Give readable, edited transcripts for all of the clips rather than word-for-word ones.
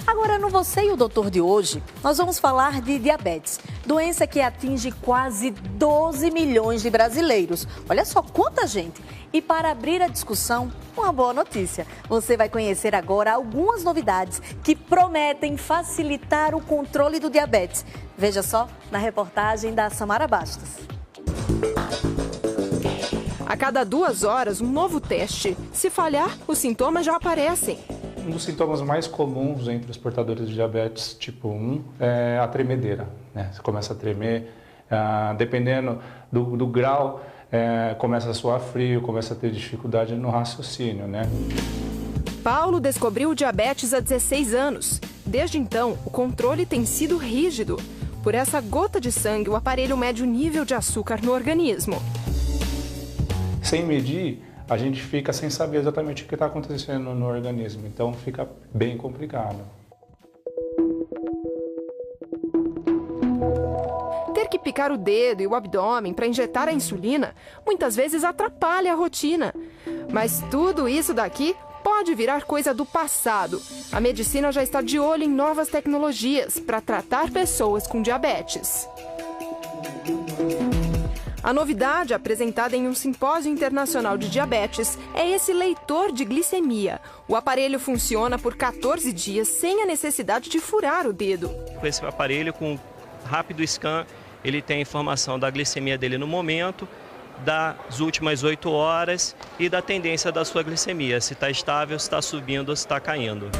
Agora, no Você e o Doutor de hoje, nós vamos falar de diabetes, doença que atinge quase 12 milhões de brasileiros. Olha só quanta gente! E para abrir a discussão, uma boa notícia. Você vai conhecer agora algumas novidades que prometem facilitar o controle do diabetes. Veja só na reportagem da Samara Bastos. A cada 2 horas, um novo teste. Se falhar, os sintomas já aparecem. Um dos sintomas mais comuns entre os portadores de diabetes tipo 1 é a tremedeira, né? Você começa a tremer, dependendo do grau, começa a suar frio, começa a ter dificuldade no raciocínio, né? Paulo descobriu o diabetes há 16 anos. Desde então, o controle tem sido rígido. Por essa gota de sangue, o aparelho mede o nível de açúcar no organismo. Sem medir, a gente fica sem saber exatamente o que está acontecendo no organismo, então fica bem complicado. Ter que picar o dedo e o abdômen para injetar a insulina muitas vezes atrapalha a rotina. Mas tudo isso daqui pode virar coisa do passado. A medicina já está de olho em novas tecnologias para tratar pessoas com diabetes. A novidade apresentada em um simpósio internacional de diabetes é esse leitor de glicemia. O aparelho funciona por 14 dias sem a necessidade de furar o dedo. Com esse aparelho, com rápido scan, ele tem a informação da glicemia dele no momento, das últimas 8 horas e da tendência da sua glicemia, se está estável, se está subindo ou se está caindo.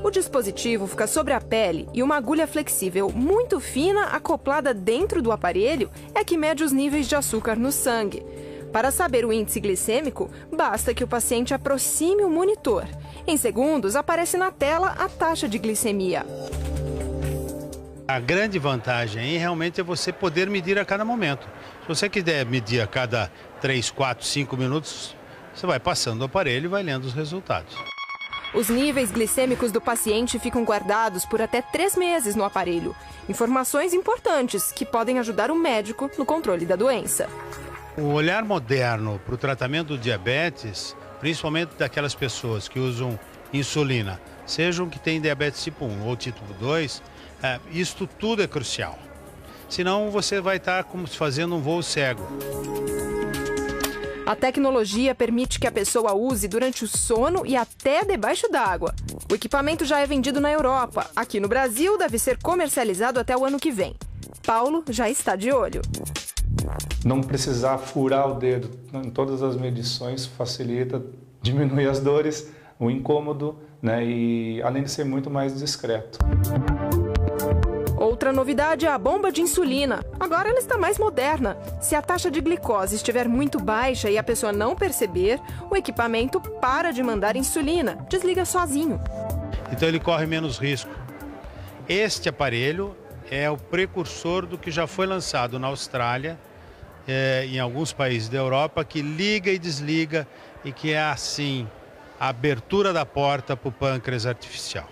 O dispositivo fica sobre a pele e uma agulha flexível muito fina acoplada dentro do aparelho é que mede os níveis de açúcar no sangue. Para saber o índice glicêmico, basta que o paciente aproxime o monitor. Em segundos, aparece na tela a taxa de glicemia. A grande vantagem aí realmente é você poder medir a cada momento. Se você quiser medir a cada 3, 4, 5 minutos, você vai passando o aparelho e vai lendo os resultados. Os níveis glicêmicos do paciente ficam guardados por até 3 meses no aparelho. Informações importantes que podem ajudar o médico no controle da doença. O olhar moderno para o tratamento do diabetes, principalmente daquelas pessoas que usam insulina, sejam que têm diabetes tipo 1 ou tipo 2, isto tudo é crucial. Senão você vai estar como se fazendo um voo cego. A tecnologia permite que a pessoa use durante o sono e até debaixo d'água. O equipamento já é vendido na Europa. Aqui no Brasil, deve ser comercializado até o ano que vem. Paulo já está de olho. Não precisar furar o dedo em todas as medições facilita, diminui as dores, o incômodo, né? E além de ser muito mais discreto. Outra novidade é a bomba de insulina. Agora ela está mais moderna. Se a taxa de glicose estiver muito baixa e a pessoa não perceber, o equipamento para de mandar insulina, desliga sozinho. Então ele corre menos risco. Este aparelho é o precursor do que já foi lançado na Austrália, em alguns países da Europa, que liga e desliga e que é assim a abertura da porta para o pâncreas artificial.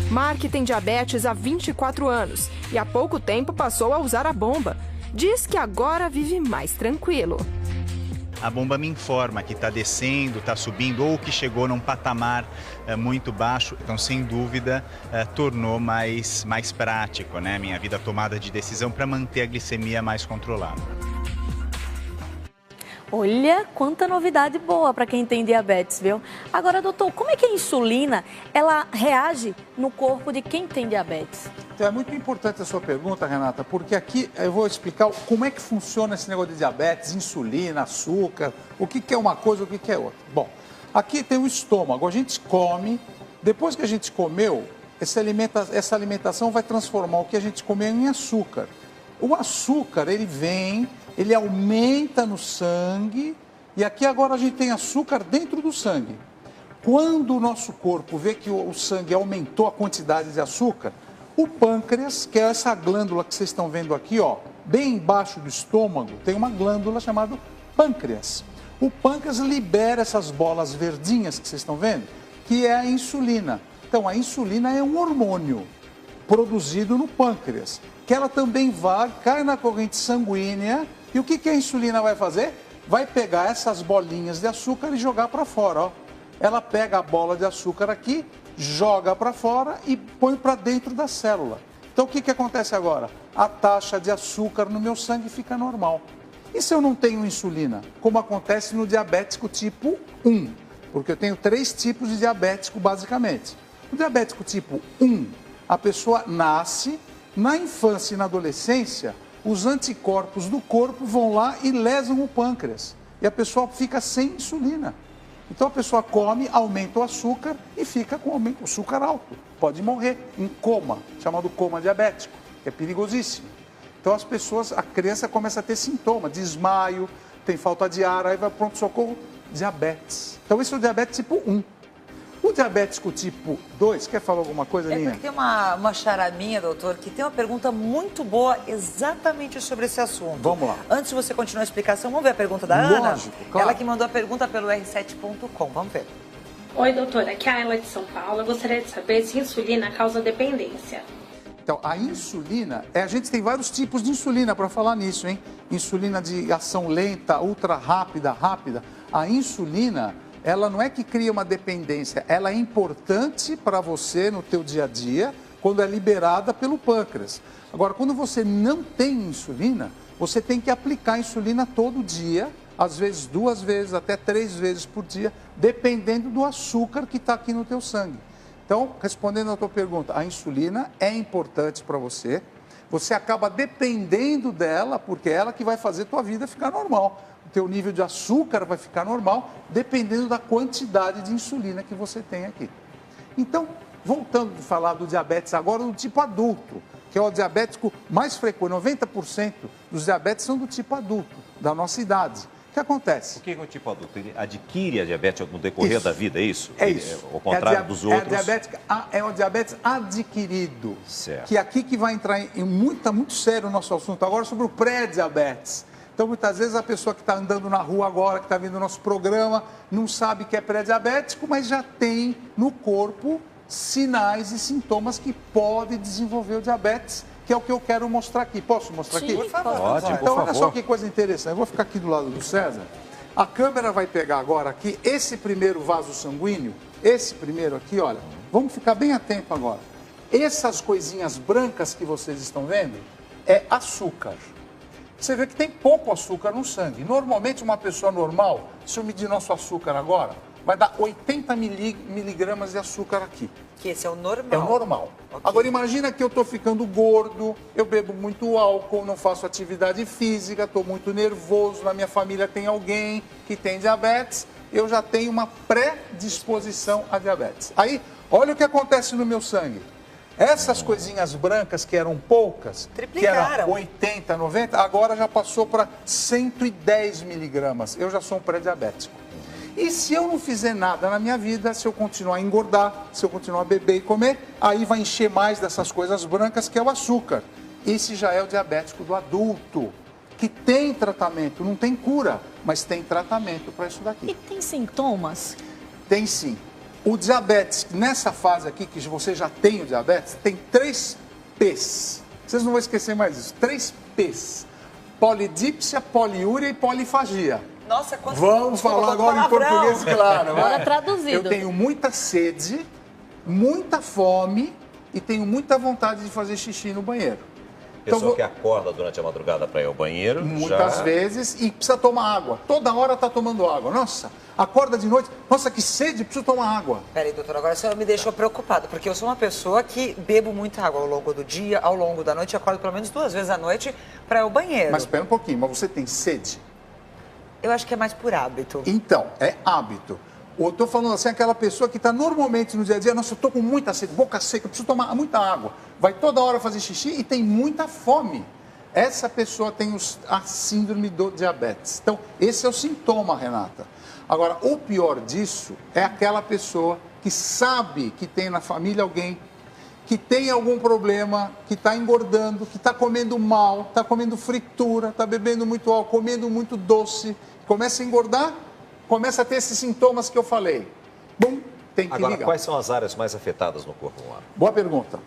Mark tem diabetes há 24 anos e há pouco tempo passou a usar a bomba. Diz que agora vive mais tranquilo. A bomba me informa que está descendo, está subindo ou que chegou num patamar muito baixo. Então, sem dúvida, tornou mais prático, né, minha vida tomada de decisão para manter a glicemia mais controlada. Olha quanta novidade boa para quem tem diabetes, viu? Agora, doutor, como é que a insulina, ela reage no corpo de quem tem diabetes? Então, é muito importante a sua pergunta, Renata, porque aqui eu vou explicar como é que funciona esse negócio de diabetes, insulina, açúcar, o que é uma coisa, o que é outra. Bom, aqui tem o estômago, a gente come, depois que a gente comeu, essa alimentação vai transformar o que a gente comeu em açúcar. O açúcar, ele aumenta no sangue e aqui agora a gente tem açúcar dentro do sangue. Quando o nosso corpo vê que o sangue aumentou a quantidade de açúcar, o pâncreas, que é essa glândula que vocês estão vendo aqui, ó, bem embaixo do estômago, tem uma glândula chamada pâncreas. O pâncreas libera essas bolas verdinhas que vocês estão vendo, que é a insulina. Então, a insulina é um hormônio produzido no pâncreas, que ela também cai na corrente sanguínea. E o que a insulina vai fazer? Vai pegar essas bolinhas de açúcar e jogar para fora, ó. Ela pega a bola de açúcar aqui joga para fora e põe para dentro da célula. Então, o que acontece agora? A taxa de açúcar no meu sangue fica normal. E se eu não tenho insulina? Como acontece no diabético tipo 1, porque eu tenho 3 tipos de diabético, basicamente. No diabético tipo 1, a pessoa nasce, na infância e na adolescência, os anticorpos do corpo vão lá e lesam o pâncreas. E a pessoa fica sem insulina. Então a pessoa come, aumenta o açúcar e fica com o açúcar alto. Pode morrer em coma, chamado coma diabético, que é perigosíssimo. Então as pessoas, a criança começa a ter sintoma, desmaio, tem falta de ar, aí vai pronto-socorro, diabetes. Então esse é o diabetes tipo 1. O diabético tipo 2, quer falar alguma coisa, Linha? Tem uma charaminha, doutor, que tem uma pergunta muito boa exatamente sobre esse assunto. Vamos lá. Antes de você continuar a explicação, vamos ver a pergunta da Ana? Lógico, claro. Ela que mandou a pergunta pelo r7.com. Vamos ver. Oi, doutora. Aqui é a Ayla de São Paulo. Eu gostaria de saber se insulina causa dependência. Então, a insulina, a gente tem vários tipos de insulina para falar nisso, hein? Insulina de ação lenta, ultra rápida, rápida. A insulina, ela não é que cria uma dependência, ela é importante para você no teu dia a dia, quando é liberada pelo pâncreas. Agora, quando você não tem insulina, você tem que aplicar insulina todo dia, às vezes 2 vezes, até 3 vezes por dia, dependendo do açúcar que está aqui no teu sangue. Então, respondendo à tua pergunta, a insulina é importante para você. Você acaba dependendo dela, porque é ela que vai fazer a tua vida ficar normal. O teu nível de açúcar vai ficar normal, dependendo da quantidade de insulina que você tem aqui. Então, voltando a falar do diabetes agora, do tipo adulto, que é o diabético mais frequente. 90% dos diabetes são do tipo adulto, da nossa idade. O que acontece? O que é o tipo adulto? Ele adquire a diabetes no decorrer da vida, é isso? É isso. Ao contrário dos outros? É o diabetes adquirido. Certo. Que aqui que vai entrar em muito sério o nosso assunto agora sobre o pré-diabetes. Então, muitas vezes, a pessoa que está andando na rua agora, que está vendo o nosso programa, não sabe que é pré-diabético, mas já tem no corpo sinais e sintomas que pode desenvolver o diabetes, que é o que eu quero mostrar aqui. Posso mostrar aqui? Por favor. Ótimo, Então, por olha favor. só que coisa interessante. Eu vou ficar aqui do lado do César. A câmera vai pegar agora aqui esse primeiro vaso sanguíneo, esse primeiro aqui, olha. Vamos ficar bem atento agora. Essas coisinhas brancas que vocês estão vendo é açúcar. Você vê que tem pouco açúcar no sangue. Normalmente, uma pessoa normal, se eu medir nosso açúcar agora, vai dar 80 miligramas de açúcar aqui. Que esse é o normal. É o normal. Okay. Agora, imagina que eu estou ficando gordo, eu bebo muito álcool, não faço atividade física, estou muito nervoso, na minha família tem alguém que tem diabetes, eu já tenho uma predisposição a diabetes. Aí, olha o que acontece no meu sangue. Essas coisinhas brancas que eram poucas, triplicaram. Que eram 80, 90, agora já passou para 110 miligramas. Eu já sou um pré-diabético. E se eu não fizer nada na minha vida, se eu continuar a engordar, se eu continuar a beber e comer, aí vai encher mais dessas coisas brancas, que é o açúcar. Esse já é o diabético do adulto, que tem tratamento, não tem cura, mas tem tratamento para isso daqui. E tem sintomas? Tem sim. O diabetes, nessa fase aqui, que você já tem o diabetes, tem 3 P's. Vocês não vão esquecer mais isso. 3 P's. Polidípsia, poliúria e polifagia. Nossa, quanto Vamos falar agora em português, claro. Agora traduzido. Eu tenho muita sede, muita fome e tenho muita vontade de fazer xixi no banheiro. Pessoa que acorda durante a madrugada para ir ao banheiro. Muitas vezes, e precisa tomar água. Toda hora está tomando água. Nossa, acorda de noite, nossa, que sede, preciso tomar água. Peraí, doutor, agora você me deixou preocupado, porque eu sou uma pessoa que bebo muita água ao longo do dia, ao longo da noite, acordo pelo menos 2 vezes à noite para ir ao banheiro. Mas espera um pouquinho, mas você tem sede? Eu acho que é mais por hábito. Então, é hábito. Eu estou falando assim, aquela pessoa que está normalmente no dia a dia, nossa, eu estou com muita sede, boca seca, preciso tomar muita água. Vai toda hora fazer xixi e tem muita fome. Essa pessoa tem a síndrome do diabetes. Então, esse é o sintoma, Renata. Agora, o pior disso é aquela pessoa que sabe que tem na família alguém que tem algum problema, que está engordando, que está comendo mal, está comendo fritura, está bebendo muito álcool, comendo muito doce, começa a engordar, começa a ter esses sintomas que eu falei. Bom, tem que Agora, ligar. quais são as áreas mais afetadas no corpo humano? Boa pergunta.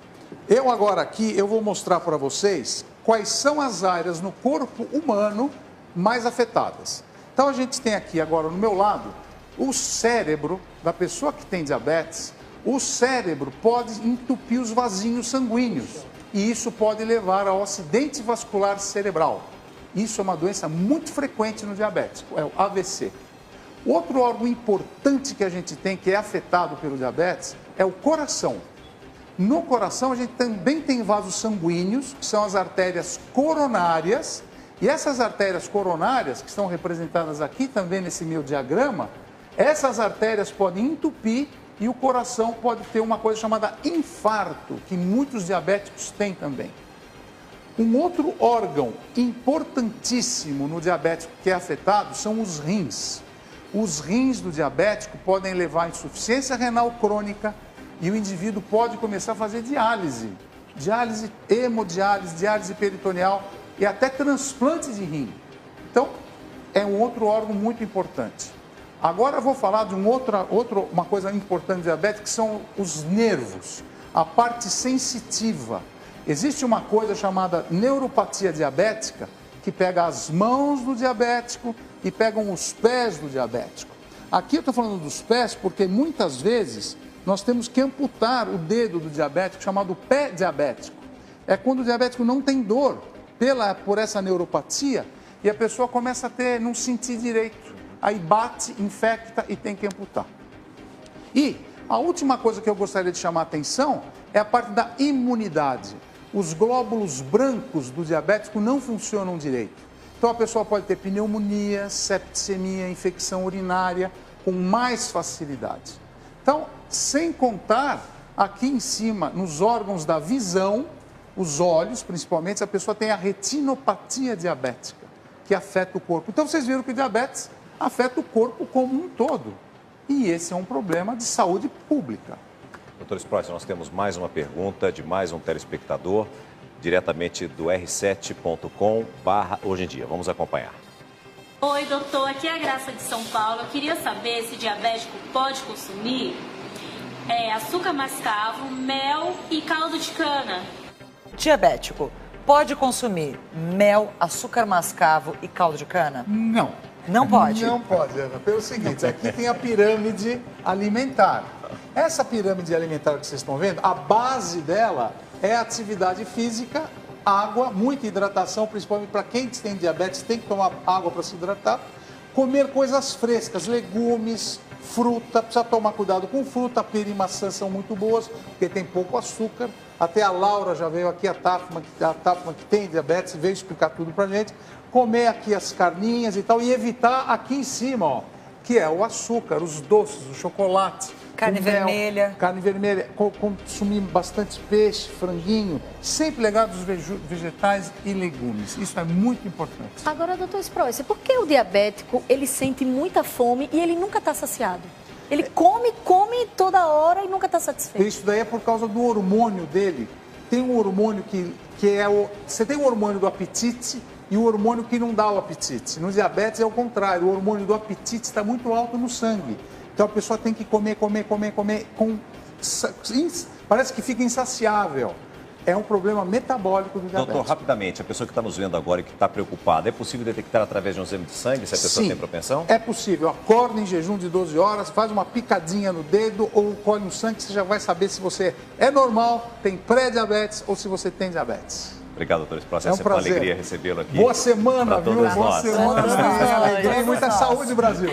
Eu agora aqui, eu vou mostrar para vocês quais são as áreas no corpo humano mais afetadas. Então, a gente tem aqui agora no meu lado o cérebro da pessoa que tem diabetes. o cérebro pode entupir os vasinhos sanguíneos e isso pode levar ao acidente vascular cerebral. Isso é uma doença muito frequente no diabético, é o AVC. Outro órgão importante que a gente tem, que é afetado pelo diabetes, é o coração. No coração, a gente também tem vasos sanguíneos, que são as artérias coronárias, e essas artérias coronárias, que estão representadas aqui também nesse meu diagrama, essas artérias podem entupir e o coração pode ter uma coisa chamada infarto, que muitos diabéticos têm também. Um outro órgão importantíssimo no diabético que é afetado são os rins. Os rins do diabético podem levar a insuficiência renal crônica e o indivíduo pode começar a fazer diálise, diálise hemodiálise, diálise peritoneal e até transplante de rim. Então, é um outro órgão muito importante. Agora eu vou falar de uma coisa importante do diabetes, que são os nervos, a parte sensitiva. Existe uma coisa chamada neuropatia diabética, que pega as mãos do diabético e pegam os pés do diabético. Aqui eu estou falando dos pés porque muitas vezes nós temos que amputar o dedo do diabético, chamado pé diabético. É quando o diabético não tem dor por essa neuropatia e a pessoa começa a não sentir direito. Aí bate, infecta e tem que amputar. E a última coisa que eu gostaria de chamar a atenção é a parte da imunidade. Os glóbulos brancos do diabético não funcionam direito. Então a pessoa pode ter pneumonia, septicemia, infecção urinária com mais facilidade. Então, sem contar aqui em cima, nos órgãos da visão, os olhos principalmente, a pessoa tem a retinopatia diabética, que afeta o corpo. Então vocês viram que o diabetes afeta o corpo como um todo. E esse é um problema de saúde pública. Doutor Sprois, nós temos mais uma pergunta de mais um telespectador, diretamente do r7.com/hoje em dia. Vamos acompanhar. Oi, doutor. Aqui é a Graça de São Paulo. Eu queria saber se diabético pode consumir açúcar mascavo, mel e caldo de cana. Diabético pode consumir mel, açúcar mascavo e caldo de cana? Não. Não pode? Não pode, Ana. Pelo seguinte, aqui tem a pirâmide alimentar. Essa pirâmide alimentar que vocês estão vendo, a base dela é atividade física, água, muita hidratação, principalmente para quem tem diabetes, tem que tomar água para se hidratar. Comer coisas frescas, legumes, fruta, precisa tomar cuidado com fruta, pera e maçã são muito boas, porque tem pouco açúcar. Até a Laura já veio aqui, a Tafma que tem diabetes, veio explicar tudo pra gente. Comer aqui as carninhas e tal, e evitar aqui em cima, ó, que é o açúcar, os doces, o chocolate. Carne vermelha. Carne vermelha, consumir bastante peixe, franguinho, sempre ligado aos vegetais e legumes. Isso é muito importante. Agora, doutor Sprois, por que o diabético, ele sente muita fome e ele nunca está saciado? Ele come toda hora e nunca está satisfeito. Isso daí é por causa do hormônio dele. Tem um hormônio que é o... Você tem o hormônio do apetite e o hormônio que não dá o apetite. No diabetes é o contrário, o hormônio do apetite está muito alto no sangue. Então a pessoa tem que comer, parece que fica insaciável. É um problema metabólico do diabetes. Doutor, rapidamente, a pessoa que está nos vendo agora e que está preocupada, é possível detectar através de um exame de sangue se a pessoa tem propensão? É possível. Acorda em jejum de 12 horas, faz uma picadinha no dedo ou colhe no sangue, você já vai saber se você é normal, tem pré-diabetes ou se você tem diabetes. Obrigado, doutor Sprois. É um prazer. Uma alegria recebê-lo aqui. Boa semana, viu? Boa semana. Alegria e muita saúde, Brasil.